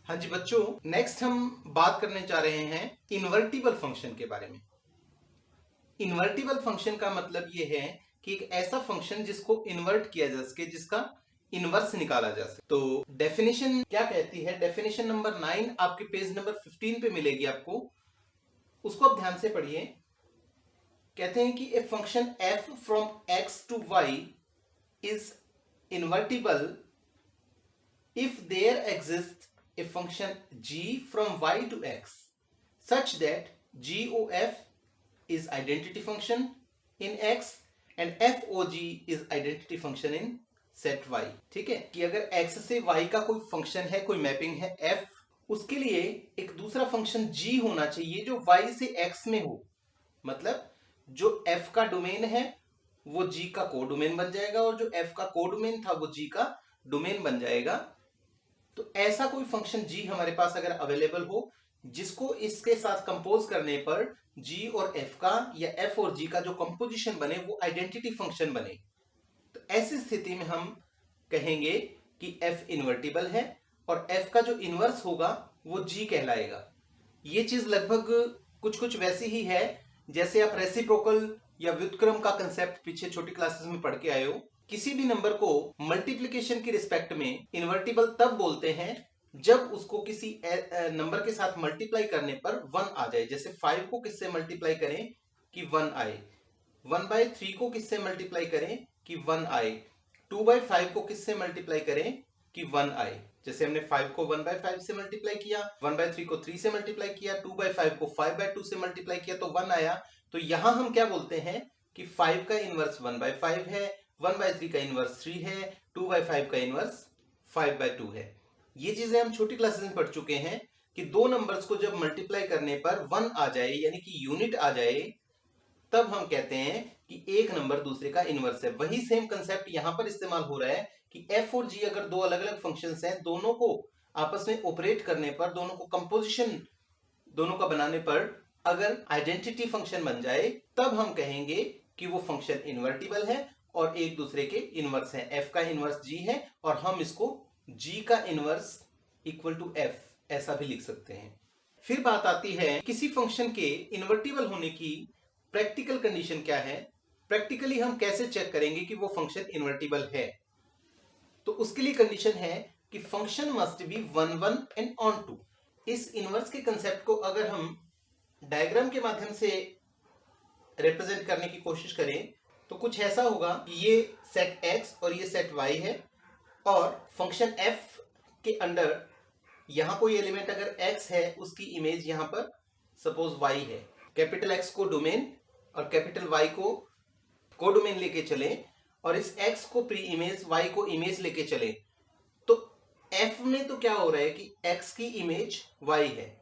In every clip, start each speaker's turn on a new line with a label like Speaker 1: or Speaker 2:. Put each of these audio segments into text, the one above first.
Speaker 1: हाँ जी बच्चों, नेक्स्ट हम बात करने जा रहे हैं इन्वर्टिबल फंक्शन के बारे में। इन्वर्टिबल फंक्शन का मतलब ये है कि एक ऐसा फंक्शन जिसको इन्वर्ट किया जा सके, जिसका इनवर्स निकाला जा सके। तो डेफिनेशन क्या कहती है? डेफिनेशन नंबर 9 आपके पेज नंबर 15 पे मिलेगी आपको, उसको आप ध्यान से पढ़िए। कहते हैं कि a function f from x to y is invertible if there exists a function g from y to x such that g of f is identity function in x and f o g is identity function in set y। ठीक है कि अगर x से y का कोई function है, कोई mapping है f, उसके लिए एक दूसरा फंक्शन g होना चाहिए जो y से x में हो। मतलब जो f का डोमेन है वो g का कोडोमेन बन जाएगा और जो f का कोडोमेन था वो g का डोमेन बन जाएगा। तो ऐसा कोई फंक्शन g हमारे पास अगर अवेलेबल हो जिसको इसके साथ कंपोज करने पर g और f का या f और g का जो कंपोजिशन बने वो आइडेंटिटी फंक्शन बने, तो ऐसी स्थिति में हम कहेंगे कि f इन्वर्टिबल है और f का जो इनवर्स होगा वो g कहलाएगा। ये चीज लगभग कुछ कुछ वैसी ही है जैसे आप रेसिप्रोकल या व्युत्क्रम का कंसेप्ट पीछे छोटी क्लासेस में पढ़ के आए हो। किसी भी नंबर को मल्टीप्लिकेशन की रिस्पेक्ट में इन्वर्टिबल तब बोलते हैं जब उसको किसी नंबर के साथ मल्टीप्लाई करने पर 1 आ जाए। जैसे 5 को किससे मल्टीप्लाई करें कि 1 आए, 1/3 को किससे मल्टीप्लाई करें कि 1 आए, 2/5 को किससे मल्टीप्लाई करें कि 1 आए। जैसे हमने 5 को 1/5 से मल्टीप्लाई किया, 1/3 को 3 से मल्टीप्लाई किया, 2/5 को 5/2 से मल्टीप्लाई किया तो 1 आया। तो यहां हम क्या बोलते हैं कि 5 का इनवर्स 1/5 है, 1/3 का इनवर्स 3 है, 2/5 का इनवर्स 5/2 है। ये चीजें हम छोटी क्लासेस में पढ़ चुके हैं कि दो नंबर्स को जब मल्टीप्लाई करने पर 1 आ जाए यानी कि यूनिट आ जाए तब हम कहते हैं कि एक नंबर दूसरे का इनवर्स है। वही सेम कंसेप्ट यहां पर इस्तेमाल हो रहा है कि f और g अगर दो अलग अलग फंक्शंस हैं, दोनों को आपस में ऑपरेट करने पर, दोनों को कंपोजिशन दोनों का बनाने पर अगर आइडेंटिटी फंक्शन बन जाए तब हम कहेंगे कि वो फंक्शन इन्वर्टिबल है और एक दूसरे के इनवर्स है। f का इनवर्स g है और हम इसको g का इनवर्स इक्वल टू f ऐसा भी लिख सकते हैं। फिर बात आती है किसी फंक्शन के इन्वर्टिबल होने की प्रैक्टिकल कंडीशन क्या है। प्रैक्टिकली हम कैसे चेक करेंगे कि वो फंक्शन इन्वर्टिबल है? तो उसके लिए कंडीशन है कि function must be 1 1 and onto. इस इनवर्स के कंसेप्ट को अगर हम डायग्राम के माध्यम से रिप्रेजेंट करने की कोशिश करें तो कुछ ऐसा होगा कि ये सेट x और ये सेट y है और फंक्शन f के अंडर यहां कोई एलिमेंट अगर x है उसकी इमेज यहां पर सपोज y है। कैपिटल x को डोमेन और कैपिटल y को कोडोमेन लेके चले और इस x को प्री इमेज, y को इमेज लेके चले, तो f में तो क्या हो रहा है कि x की इमेज y है।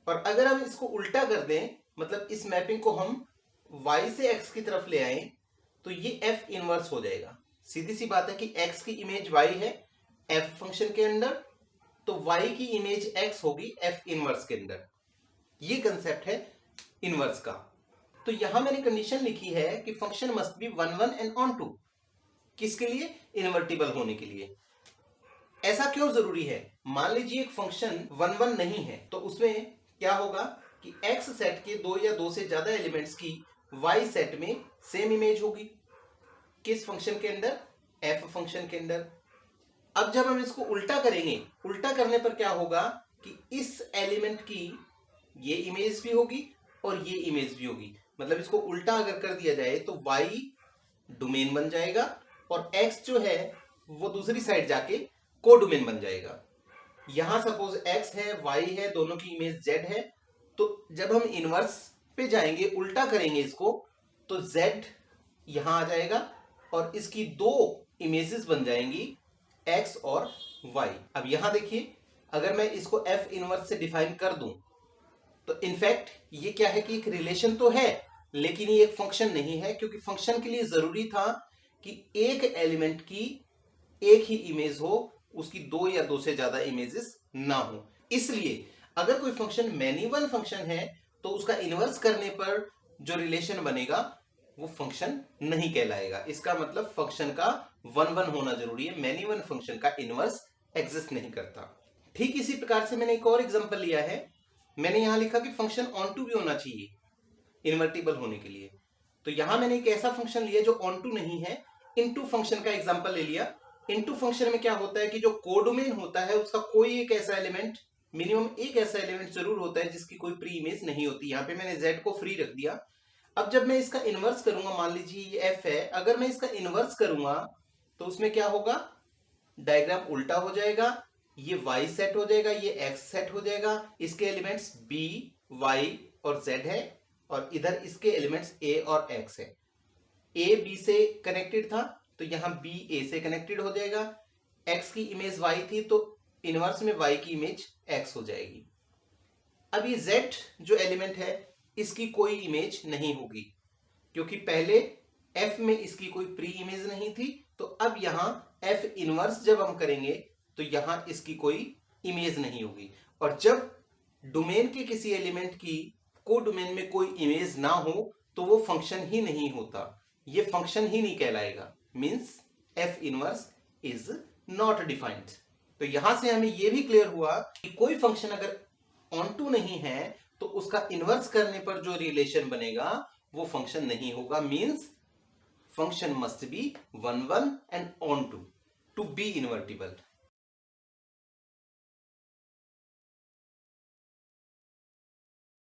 Speaker 1: और अगर हम इसको उल्टा कर दें, मतलब इस मैपिंग को हम y से x की तरफ ले आए तो ये f इनवर्स हो जाएगा। सीधी सी बात है कि x की इमेज y है f फंक्शन के अंदर, तो y की इमेज x होगी f इनवर्स के अंदर। ये कंसेप्ट है इनवर्स का। तो यहां मैंने कंडीशन लिखी है कि function must be 1 1 and onto. किसके लिए? इन्वर्टिबल होने के लिए। ऐसा क्यों जरूरी है? मान लीजिए एक फंक्शन 1 1 नहीं है तो उसमें क्या होगा कि x सेट के दो या दो से ज्यादा एलिमेंट्स की y सेट में सेम इमेज होगी। किस फंक्शन के अंदर? f फंक्शन के अंदर। अब जब हम इसको उल्टा करेंगे, उल्टा करने पर क्या होगा कि इस एलिमेंट की ये इमेज भी होगी और ये इमेज भी होगी। मतलब इसको उल्टा अगर कर दिया जाए तो y डोमेन बन जाएगा और x जो है वो दूसरी साइड जाके कोडोमेन बन जाएगा। यहां सपोज x है, y है, दोनों की इमेज z है, तो जब हम इनवर्स पे जाएंगे, उल्टा करेंगे इसको, तो z यहां आ जाएगा और इसकी दो इमेजेस बन जाएंगी x और y। अब यहां देखिए, अगर मैं इसको f इनवर्स से डिफाइन कर दूं तो इनफैक्ट ये क्या है कि एक रिलेशन तो है लेकिन ये एक फंक्शन नहीं है, क्योंकि फंक्शन के लिए जरूरी था कि एक एलिमेंट की एक ही इमेज हो, उसकी दो या दो से ज्यादा इमेजेस ना हो। इसलिए अगर कोई फंक्शन मैनी वन फंक्शन है तो उसका इनवर्स करने पर जो रिलेशन बनेगा वो फंक्शन नहीं कहलाएगा। इसका मतलब फंक्शन का 1 1 होना जरूरी है। मैनी वन फंक्शन का इनवर्स एग्जिस्ट नहीं करता। ठीक इसी प्रकार से मैंने एक और एग्जांपल लिया है। मैंने यहां लिखा कि फंक्शन ऑन टू भी होना चाहिए इन्वर्टिबल होने के लिए। तो यहां मैंने एक ऐसा फंक्शन लिया जो ऑन टू नहीं है, इनटू फंक्शन का एग्जांपल ले लिया। इनटू फंक्शन में क्या होता है कि जो कोडोमेन होता है उसका कोई एक ऐसा एलिमेंट, मिनिमम एक ऐसा एलिमेंट जरूर होता है जिसकी कोई प्री इमेज नहीं होती। यहाँ पे मैंने z को फ्री रख दिया। अब जब मैं इसका इनवर्स करूंगा, मान लीजिए ये f है, अगर मैं इसका इनवर्स करूंगा तो उसमें क्या होगा, डायग्राम उल्टा हो जाएगा, ये y सेट हो जाएगा, ये x सेट हो जाएगा। इसके एलिमेंट्स b, y और z है, और इधर इसके एलिमेंट्स a और x है। a b से कनेक्टेड था तो यहां b a से कनेक्टेड हो जाएगा। x की इमेज y थी तो इनवर्स में y की इमेज x हो जाएगी। अब ये z जो एलिमेंट है इसकी कोई इमेज नहीं होगी, क्योंकि पहले f में इसकी कोई प्री इमेज नहीं थी। तो अब यहां f इनवर्स जब हम करेंगे तो यहां इसकी कोई इमेज नहीं होगी। और जब डोमेन के किसी एलिमेंट की को डोमेन में कोई इमेज ना हो तो वो फंक्शन ही नहीं होता, ये फंक्शन ही नहीं कहलाएगा। Means f inverse is not defined. तो यहां से हमें यह भी क्लियर हुआ कि कोई फंक्शन अगर ऑन टू नहीं है तो उसका इनवर्स करने पर जो रिलेशन बनेगा वो फंक्शन नहीं होगा। Means function must be 1 1 and onto be invertible.